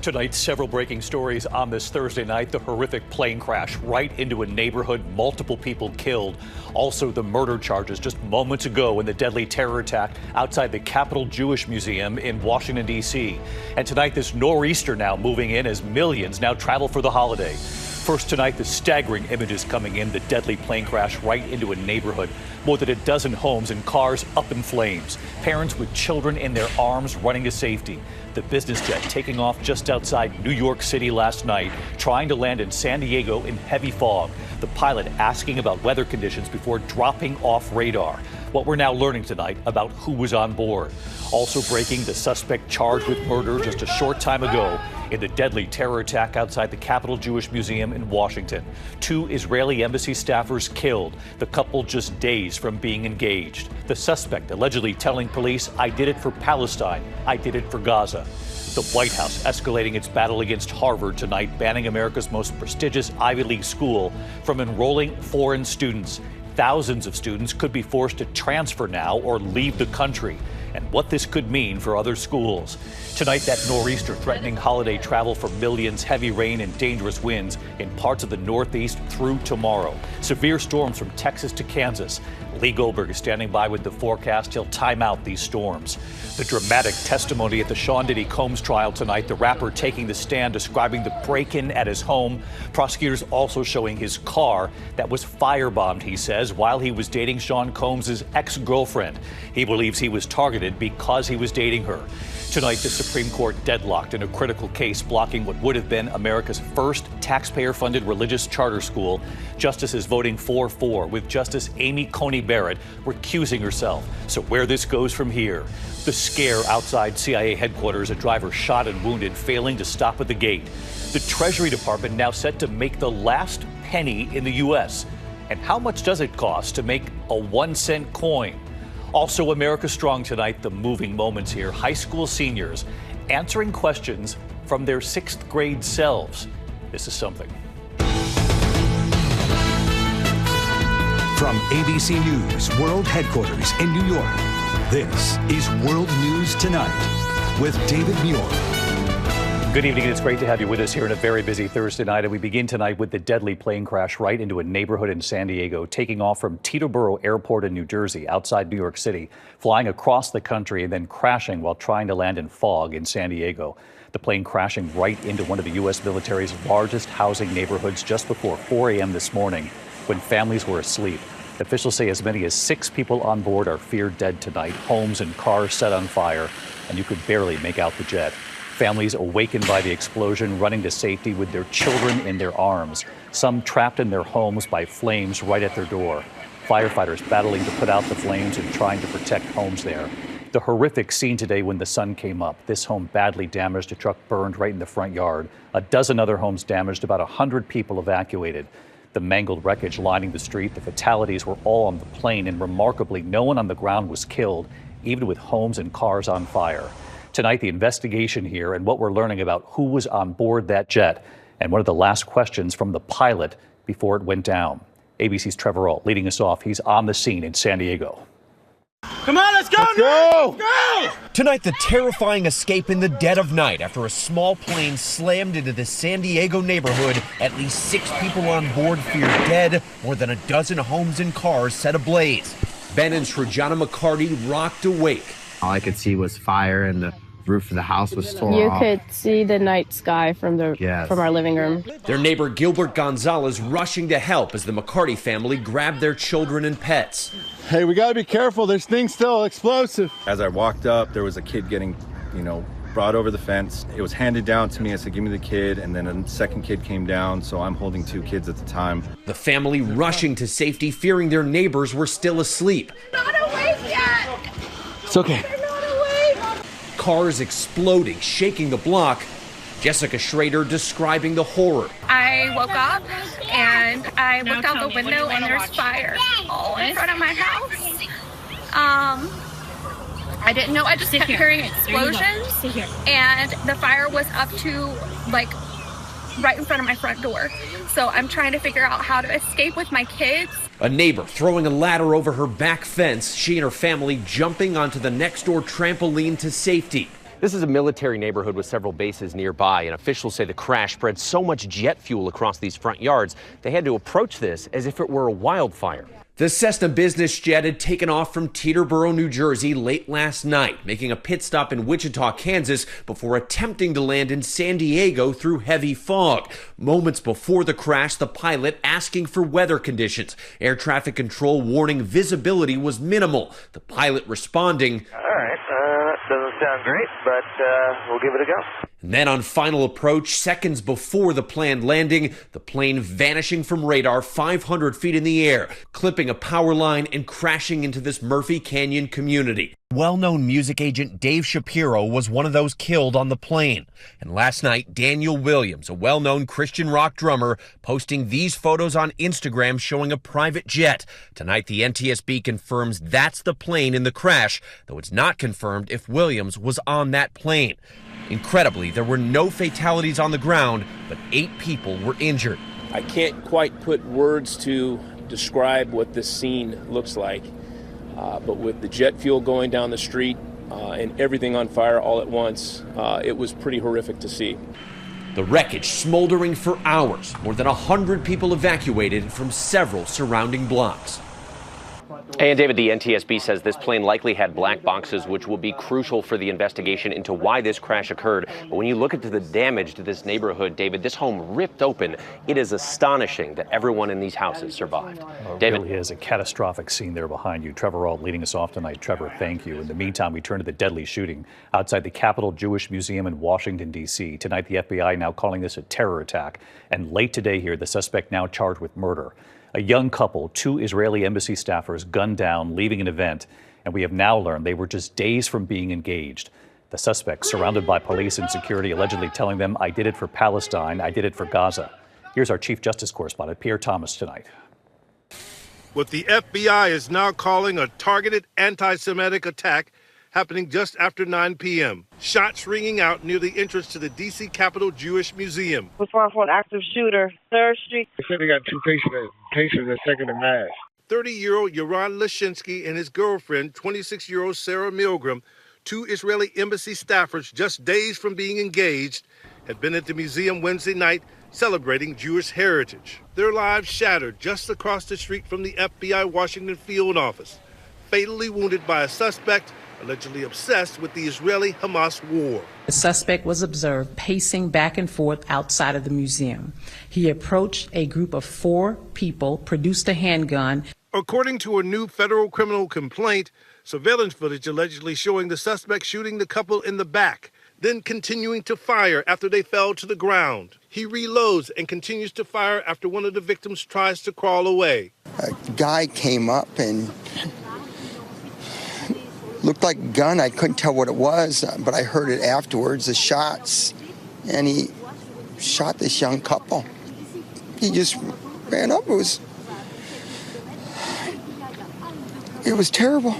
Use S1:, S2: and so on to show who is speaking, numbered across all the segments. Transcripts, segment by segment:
S1: Tonight, several breaking stories on this Thursday night. The horrific plane crash right into a neighborhood, multiple people killed. Also, the murder charges just moments ago in the deadly terror attack outside the Capitol Jewish Museum in Washington, D.C. And tonight, this nor'easter now moving in as millions now travel for the holiday. First tonight, the staggering images coming in, the deadly plane crash right into a neighborhood. More than a dozen homes and cars up in flames. Parents with children in their arms running to safety. The business jet taking off just outside New York City last night, trying to land in San Diego in heavy fog. The pilot asking about weather conditions before dropping off radar. What we're now learning tonight about who was on board. Also breaking, the suspect charged with murder just a short time ago in the deadly terror attack outside the Capitol Jewish Museum in Washington. 2 Israeli embassy staffers killed, the couple just days from being engaged. The suspect allegedly telling police, "I did it for Palestine, I did it for Gaza." The White House escalating its battle against Harvard tonight, banning America's most prestigious Ivy League school from enrolling foreign students. Thousands of students could be forced to transfer now or leave the country, and what this could mean for other schools. Tonight, that nor'easter threatening holiday travel for millions, heavy rain and dangerous winds in parts of the Northeast through tomorrow. Severe storms from Texas to Kansas. Lee Goldberg is standing by with the forecast. He'll time out these storms. The dramatic testimony at the Sean Diddy Combs trial tonight, the rapper taking the stand describing the break-in at his home. Prosecutors also showing his car that was firebombed, he says, while he was dating Sean Combs' ex-girlfriend. He believes he was targeted because he was dating her. Tonight, the Supreme Court deadlocked in a critical case blocking what would have been America's first taxpayer-funded religious charter school. Justices voting 4-4, with Justice Amy Coney Barrett recusing herself. So where this goes from here? The scare outside CIA headquarters, a driver shot and wounded, failing to stop at the gate. The Treasury Department now set to make the last penny in the U.S. And how much does it cost to make a 1-cent coin? Also, America Strong tonight, the moving moments here. High school seniors answering questions from their 6th grade selves. This is something.
S2: From ABC News World Headquarters in New York, this is World News Tonight with David Muir.
S1: Good evening. It's great to have you with us here on a very busy Thursday night. And we begin tonight with the deadly plane crash right into a neighborhood in San Diego, taking off from Teterboro Airport in New Jersey, outside New York City, flying across the country and then crashing while trying to land in fog in San Diego. The plane crashing right into one of the U.S. military's largest housing neighborhoods just before 4 a.m. this morning when families were asleep. Officials say as many as 6 people on board are feared dead tonight, homes and cars set on fire, and you could barely make out the jet. Families awakened by the explosion, running to safety with their children in their arms, some trapped in their homes by flames right at their door. Firefighters battling to put out the flames and trying to protect homes there. The horrific scene today when the sun came up. This home badly damaged, a truck burned right in the front yard. A dozen other homes damaged, about 100 people evacuated. The mangled wreckage lining the street. The fatalities were all on the plane, and remarkably, no one on the ground was killed, even with homes and cars on fire. Tonight, the investigation here and what we're learning about who was on board that jet and one of the last questions from the pilot before it went down. ABC's Trevor Ault leading us off. He's on the scene in San Diego.
S3: Come on, let's go! Let's go! Let's go!
S4: Tonight, the terrifying escape in the dead of night after a small plane slammed into the San Diego neighborhood. At least 6 people on board feared dead, more than a dozen homes and cars set ablaze. Ben and Trajana McCarty rocked awake.
S5: All I could see was fire, and the roof of the house was torn off.
S6: You could see the night sky from our living room.
S4: Their neighbor Gilbert Gonzalez rushing to help as the McCarty family grabbed their children and pets.
S3: Hey, we gotta be careful. There's things still explosive.
S7: As I walked up, there was a kid getting, brought over the fence. It was handed down to me. I said, give me the kid. And then a second kid came down. So I'm holding 2 kids at the time.
S4: The family rushing to safety, fearing their neighbors were still asleep.
S8: Not awake yet.
S3: It's okay.
S8: They're not awake.
S4: Cars exploding, shaking the block. Jessica Schrader describing the horror.
S8: I woke up and I looked out the window and there's fire all in front of my house. I didn't know. I just kept hearing explosions, and the fire was up to right in front of my front door. So I'm trying to figure out how to escape with my kids.
S4: A neighbor throwing a ladder over her back fence, she and her family jumping onto the next door trampoline to safety. This is a military neighborhood with several bases nearby, and officials say the crash spread so much jet fuel across these front yards, they had to approach this as if it were a wildfire. The Cessna business jet had taken off from Teterboro, New Jersey late last night, making a pit stop in Wichita, Kansas, before attempting to land in San Diego through heavy fog. Moments before the crash, the pilot asking for weather conditions. Air traffic control warning visibility was minimal. The pilot responding,
S9: "All right, that doesn't sound great, but we'll give it a go."
S4: And then on final approach, seconds before the planned landing, the plane vanishing from radar 500 feet in the air, clipping a power line and crashing into this Murphy Canyon community. Well-known music agent Dave Shapiro was one of those killed on the plane. And last night, Daniel Williams, a well-known Christian rock drummer, posting these photos on Instagram showing a private jet. Tonight, the NTSB confirms that's the plane in the crash, though it's not confirmed if Williams was on that plane. Incredibly, there were no fatalities on the ground, but 8 people were injured.
S10: I can't quite put words to describe what this scene looks like, but with the jet fuel going down the street and everything on fire all at once, it was pretty horrific to see.
S4: The wreckage smoldering for hours, more than 100 people evacuated from several surrounding blocks. And David, the NTSB says this plane likely had black boxes, which will be crucial for the investigation into why this crash occurred. But when you look at the damage to this neighborhood, David, this home ripped open. It is astonishing that everyone in these houses survived.
S1: It
S4: David,
S1: really is a catastrophic scene there behind you. Trevor Ault leading us off tonight. Trevor, thank you. In the meantime, we turn to the deadly shooting outside the Capitol Jewish Museum in Washington, D.C. Tonight, the FBI now calling this a terror attack. And late today here, the suspect now charged with murder. A young couple, 2 Israeli embassy staffers, gunned down, leaving an event, and we have now learned they were just days from being engaged. The suspect, surrounded by police and security, allegedly telling them, "I did it for Palestine, I did it for Gaza." Here's our Chief Justice correspondent, Pierre Thomas, tonight.
S11: What the FBI is now calling a targeted anti-Semitic attack happening just after 9 p.m. Shots ringing out near the entrance to the D.C. Capitol Jewish Museum.
S12: Responsible for an active shooter, 3rd Street.
S13: They said they got 2 cases of second and mass.
S11: 30-year-old Yaron Lashinsky and his girlfriend, 26-year-old Sarah Milgram, 2 Israeli embassy staffers just days from being engaged, had been at the museum Wednesday night celebrating Jewish heritage. Their lives shattered just across the street from the FBI Washington field office, fatally wounded by a suspect allegedly obsessed with the Israeli-Hamas war.
S14: The suspect was observed pacing back and forth outside of the museum. He approached a group of 4 people, produced a handgun.
S11: According to a new federal criminal complaint, surveillance footage allegedly showing the suspect shooting the couple in the back, then continuing to fire after they fell to the ground. He reloads and continues to fire after one of the victims tries to crawl away.
S15: A guy came up and looked like a gun. I couldn't tell what it was, but I heard it afterwards, the shots, and he shot this young couple. He just ran up. It was terrible.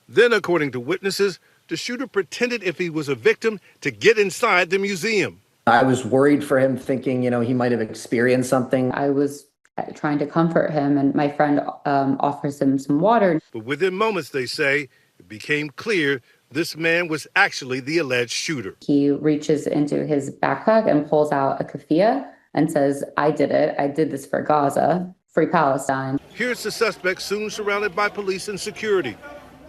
S11: Then, according to witnesses, the shooter pretended if he was a victim to get inside the museum.
S16: I was worried for him, thinking, he might have experienced something.
S17: I was trying to comfort him, and my friend offers him some water.
S11: But within moments, they say, it became clear this man was actually the alleged shooter.
S17: He reaches into his backpack and pulls out a keffiyeh and says, "I did it. I did this for Gaza, free Palestine."
S11: Here's the suspect, soon surrounded by police and security,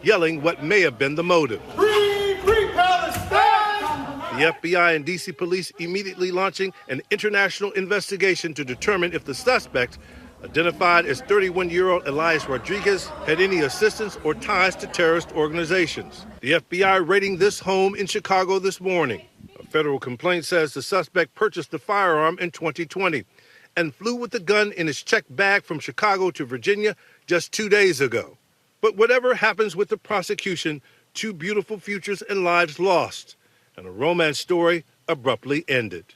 S11: yelling what may have been the motive.
S3: Free Palestine!
S11: The FBI and D.C. police immediately launching an international investigation to determine if the suspect, identified as 31-year-old Elias Rodriguez, had any assistance or ties to terrorist organizations. The FBI raiding this home in Chicago this morning. A federal complaint says the suspect purchased the firearm in 2020 and flew with the gun in his checked bag from Chicago to Virginia just 2 days ago. But whatever happens with the prosecution, 2 beautiful futures and lives lost, and a romance story abruptly ended.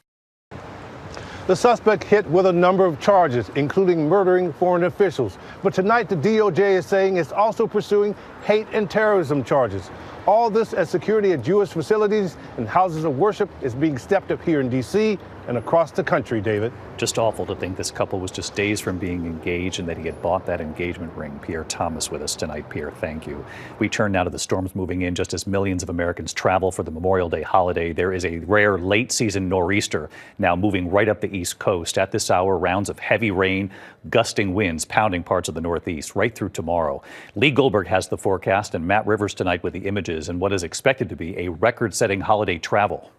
S11: The suspect hit with a number of charges, including murdering foreign officials. But tonight, the DOJ is saying it's also pursuing hate and terrorism charges. All this as security at Jewish facilities and houses of worship is being stepped up here in D.C. and across the country, David.
S1: Just awful to think this couple was just days from being engaged and that he had bought that engagement ring. Pierre Thomas with us tonight. Pierre, thank you. We turn now to the storms moving in just as millions of Americans travel for the Memorial Day holiday. There is a rare late season nor'easter now moving right up the East Coast. At this hour, rounds of heavy rain, gusting winds pounding parts of the Northeast right through tomorrow. Lee Goldberg has the forecast and Matt Rivers tonight with the images and what is expected to be a record-setting holiday travel.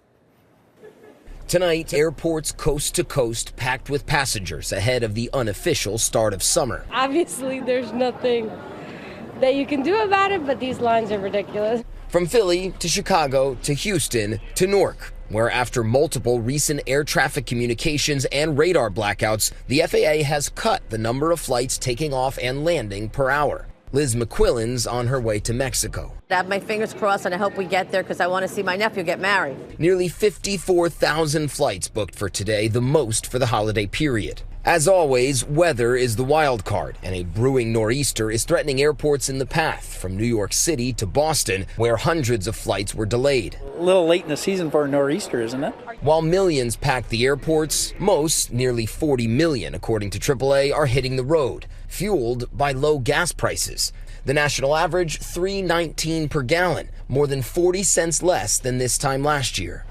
S18: Tonight, airports coast to coast packed with passengers ahead of the unofficial start of summer.
S19: Obviously, there's nothing that you can do about it, but these lines are ridiculous.
S18: From Philly to Chicago to Houston to Newark, where after multiple recent air traffic communications and radar blackouts, the FAA has cut the number of flights taking off and landing per hour. Liz McQuillan's on her way to Mexico.
S20: I have my fingers crossed and I hope we get there because I want to see my nephew get married.
S18: Nearly 54,000 flights booked for today, the most for the holiday period. As always, weather is the wild card, and a brewing nor'easter is threatening airports in the path from New York City to Boston, where hundreds of flights were delayed.
S21: A little late in the season for a nor'easter, isn't it?
S18: While millions pack the airports, most, nearly 40 million, according to AAA, are hitting the road, fueled by low gas prices. The national average, $3.19 per gallon, more than 40 cents less than this time last year.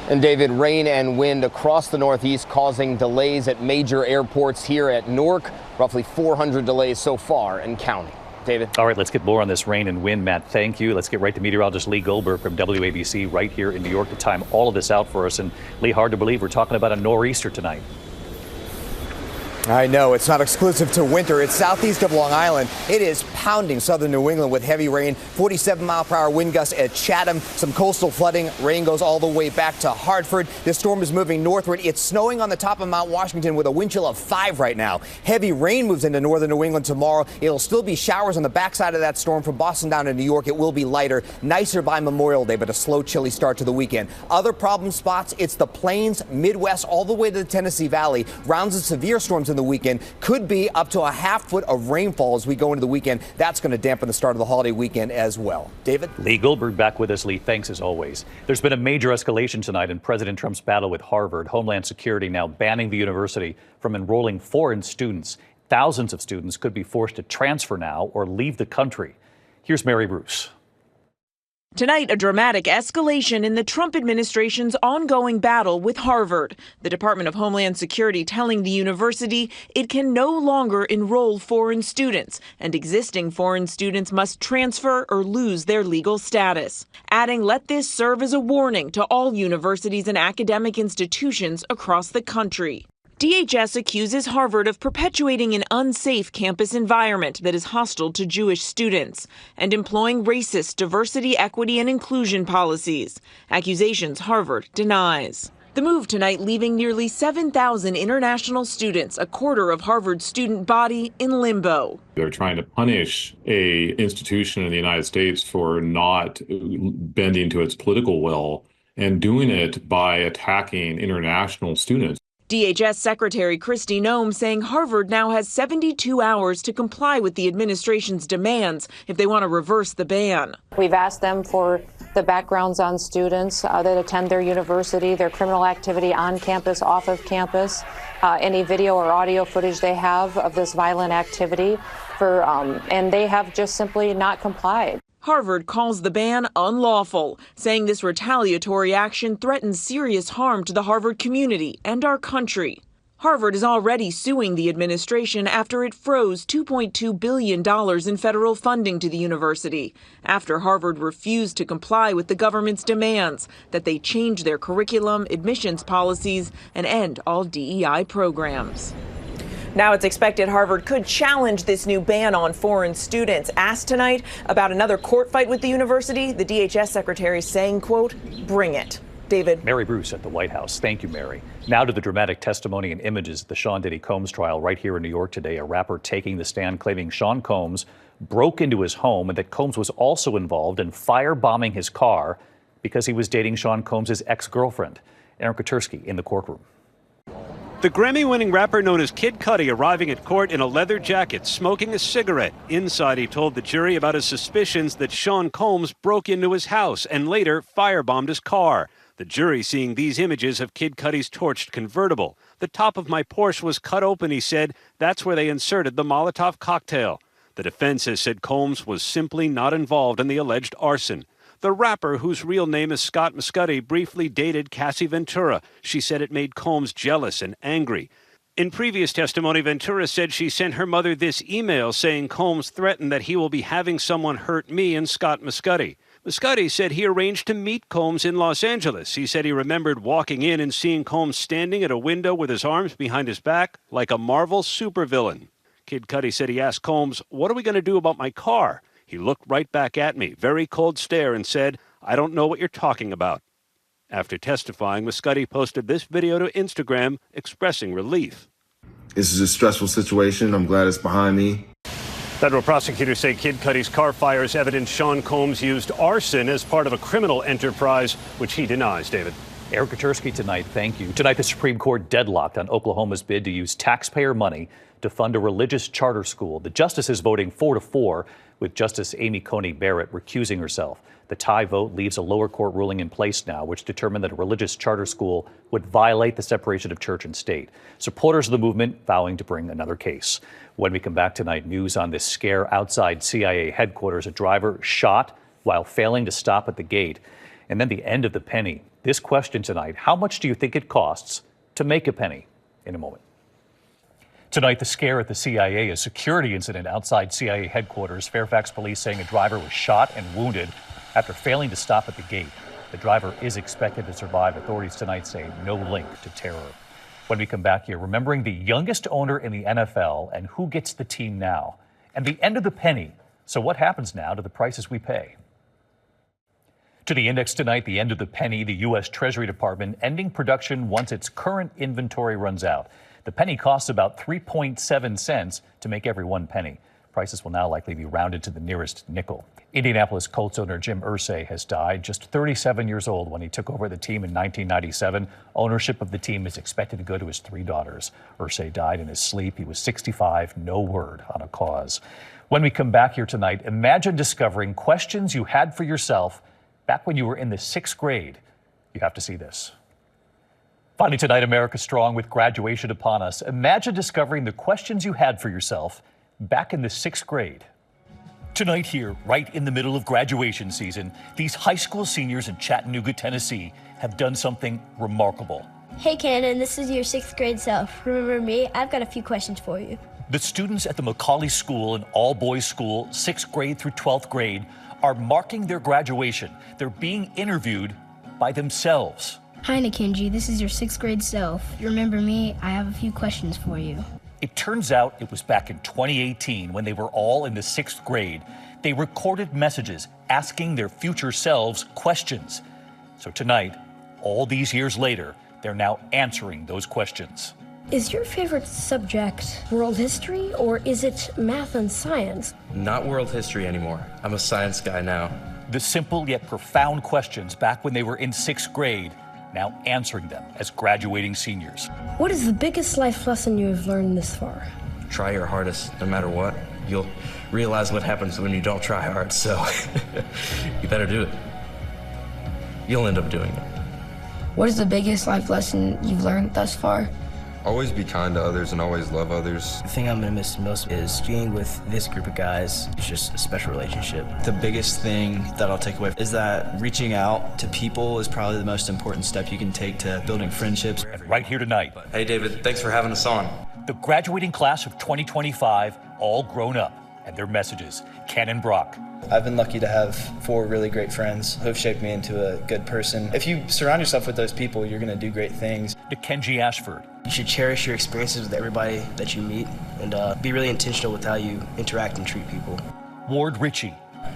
S22: And David, rain and wind across the Northeast causing delays at major airports here at Newark. Roughly 400 delays so far and counting. David.
S1: All right, let's get more on this rain and wind, Matt. Thank you. Let's get right to meteorologist Lee Goldberg from WABC right here in New York to time all of this out for us. And Lee, hard to believe we're talking about a nor'easter tonight.
S23: I know it's not exclusive to winter. It's southeast of Long Island. It is pounding southern New England with heavy rain, 47-mile-per-hour wind gusts at Chatham, some coastal flooding. Rain goes all the way back to Hartford. This storm is moving northward. It's snowing on the top of Mount Washington with a wind chill of 5 right now. Heavy rain moves into northern New England tomorrow. It'll still be showers on the backside of that storm from Boston down to New York. It will be lighter, nicer by Memorial Day, but a slow, chilly start to the weekend. Other problem spots, it's the plains, Midwest, all the way to the Tennessee Valley. Rounds of severe storms in the weekend, could be up to a half foot of rainfall as we go into the weekend. That's going to dampen the start of the holiday weekend as well. David?
S1: Lee Goldberg back with us. Lee, thanks as always. There's been a major escalation tonight in President Trump's battle with Harvard. Homeland Security now banning the university from enrolling foreign students. Thousands of students could be forced to transfer now or leave the country. Here's Mary Bruce.
S24: Tonight, a dramatic escalation in the Trump administration's ongoing battle with Harvard. The Department of Homeland Security telling the university it can no longer enroll foreign students, and existing foreign students must transfer or lose their legal status. Adding, let this serve as a warning to all universities and academic institutions across the country. DHS accuses Harvard of perpetuating an unsafe campus environment that is hostile to Jewish students and employing racist diversity, equity, and inclusion policies. Accusations Harvard denies. The move tonight leaving nearly 7,000 international students, a quarter of Harvard's student body, in limbo.
S25: They're trying to punish a institution in the United States for not bending to its political will and doing it by attacking international students.
S24: DHS Secretary Kristi Noem saying Harvard now has 72 hours to comply with the administration's demands if they want to reverse the ban.
S26: We've asked them for the backgrounds on students that attend their university, their criminal activity on campus, off of campus, any video or audio footage they have of this violent activity, and they have just simply not complied.
S24: Harvard calls the ban unlawful, saying this retaliatory action threatens serious harm to the Harvard community and our country. Harvard is already suing the administration after it froze $2.2 billion in federal funding to the university, after Harvard refused to comply with the government's demands that they change their curriculum, admissions policies, and end all DEI programs. Now it's expected Harvard could challenge this new ban on foreign students. Asked tonight about another court fight with the university, the DHS secretary saying, quote, bring it. David.
S1: Mary Bruce at the White House. Thank you, Mary. Now to the dramatic testimony and images of the Sean Diddy Combs trial right here in New York today. A rapper taking the stand claiming Sean Combs broke into his home and that Combs was also involved in firebombing his car because he was dating Sean Combs' ex-girlfriend. Aaron Katersky in the courtroom.
S2: The Grammy-winning rapper known as Kid Cudi arriving at court in a leather jacket, smoking a cigarette. Inside, he told the jury about his suspicions that Sean Combs broke into his house and later firebombed his car. The jury seeing these images of Kid Cudi's torched convertible. The top of my Porsche was cut open, he said. That's where they inserted the Molotov cocktail. The defense has said Combs was simply not involved in the alleged arson. The rapper, whose real name is Scott Muscudi, briefly dated Cassie Ventura. She said it made Combs jealous and angry. In previous testimony, Ventura said she sent her mother this email saying Combs threatened that he will be having someone hurt me and Scott Muscudi. Muscudi said he arranged to meet Combs in Los Angeles. He said he remembered walking in and seeing Combs standing at a window with his arms behind his back like a Marvel supervillain. Kid Cudi said he asked Combs, "What are we going to do about my car?" He looked right back at me, very cold stare, and said, "I don't know what you're talking about." After testifying, Muscudi posted this video to Instagram expressing relief.
S5: This is a stressful situation. I'm glad it's behind me.
S2: Federal prosecutors say Kid Cudi's car fires evidence Sean Combs used arson as part of a criminal enterprise, which he denies, David.
S1: Eric Kuchersky tonight, thank you. Tonight, the Supreme Court deadlocked on Oklahoma's bid to use taxpayer money to fund a religious charter school. The justices voting 4-4, with Justice Amy Coney Barrett recusing herself. The tie vote leaves a lower court ruling in place now, which determined that a religious charter school would violate the separation of church and state. Supporters of the movement vowing to bring another case. When we come back tonight, news on this scare outside CIA headquarters. A driver shot while failing to stop at the gate. And then the end of the penny. This question tonight, how much do you think it costs to make a penny? In a moment. Tonight, the scare at the CIA, a security incident outside CIA headquarters. Fairfax police saying a driver was shot and wounded after failing to stop at the gate. The driver is expected to survive. Authorities tonight say no link to terror. When we come back here, remembering the youngest owner in the NFL and who gets the team now. And the end of the penny. So what happens now to the prices we pay? To the index tonight, the end of the penny, the U.S. Treasury Department ending production once its current inventory runs out. The penny costs about 3.7 cents to make every 1 penny. Prices will now likely be rounded to the nearest nickel. Indianapolis Colts owner Jim Irsay has died, just 37 years old when he took over the team in 1997. Ownership of the team is expected to go to his 3 daughters. Irsay died in his sleep. He was 65, no word on a cause. When we come back here tonight, imagine discovering questions you had for yourself back when you were in the 6th grade. You have to see this. Finally tonight, America Strong with graduation upon us. Imagine discovering the questions you had for yourself back in the 6th grade. Tonight here, right in the middle of graduation season, these high school seniors in Chattanooga, Tennessee have done something remarkable.
S6: Hey, Cannon, this is your 6th grade self. Remember me? I've got a few questions for you.
S1: The students at the McCauley School, an all-boys school, 6th grade through 12th grade, are marking their graduation. They're being interviewed by themselves.
S6: Hi, Nikenji. This is your 6th grade self. You remember me? I have a few questions for you.
S1: It turns out it was back in 2018 when they were all in the 6th grade. They recorded messages asking their future selves questions. So tonight, all these years later, they're now answering those questions.
S6: Is your favorite subject world history or is it math and science?
S7: Not world history anymore. I'm a science guy now.
S1: The simple yet profound questions back when they were in 6th grade, now answering them as graduating seniors.
S6: What is the biggest life lesson you have learned this far?
S7: Try your hardest, no matter what. You'll realize what happens when you don't try hard, so you better do it. You'll end up doing it.
S6: What is the biggest life lesson you've learned thus far?
S8: Always be kind to others and always love others.
S9: The thing I'm gonna miss most is being with this group of guys. It's just a special relationship.
S27: The biggest thing that I'll take away is that reaching out to people is probably the most important step you can take to building friendships.
S1: And right here tonight.
S7: Hey, David, thanks for having us on.
S1: The graduating class of 2025, all grown up, and their messages. Ken and Brock.
S27: I've been lucky to have 4 really great friends who have shaped me into a good person. If you surround yourself with those people, you're gonna do great things.
S1: Kenji Ashford.
S9: You should cherish your experiences with everybody that you meet and be really intentional with how you interact and treat people.
S1: Ward Ritchie.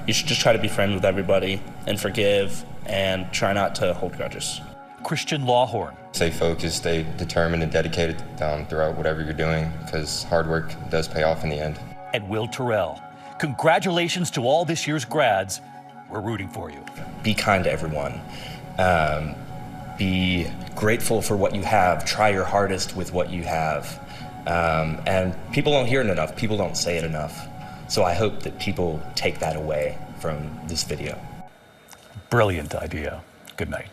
S28: You should just try to be friends with everybody and forgive and try not to hold grudges.
S1: Christian Lawhorn.
S8: Stay focused, stay determined and dedicated throughout whatever you're doing, because hard work does pay off in the end.
S1: And Will Terrell. Congratulations to all this year's grads. We're rooting for you.
S28: Be kind to everyone.
S7: be grateful for what you have, try your hardest with what you have. And people don't hear it enough, people don't say it enough. So I hope that people take that away from this video.
S1: Brilliant idea. Good night.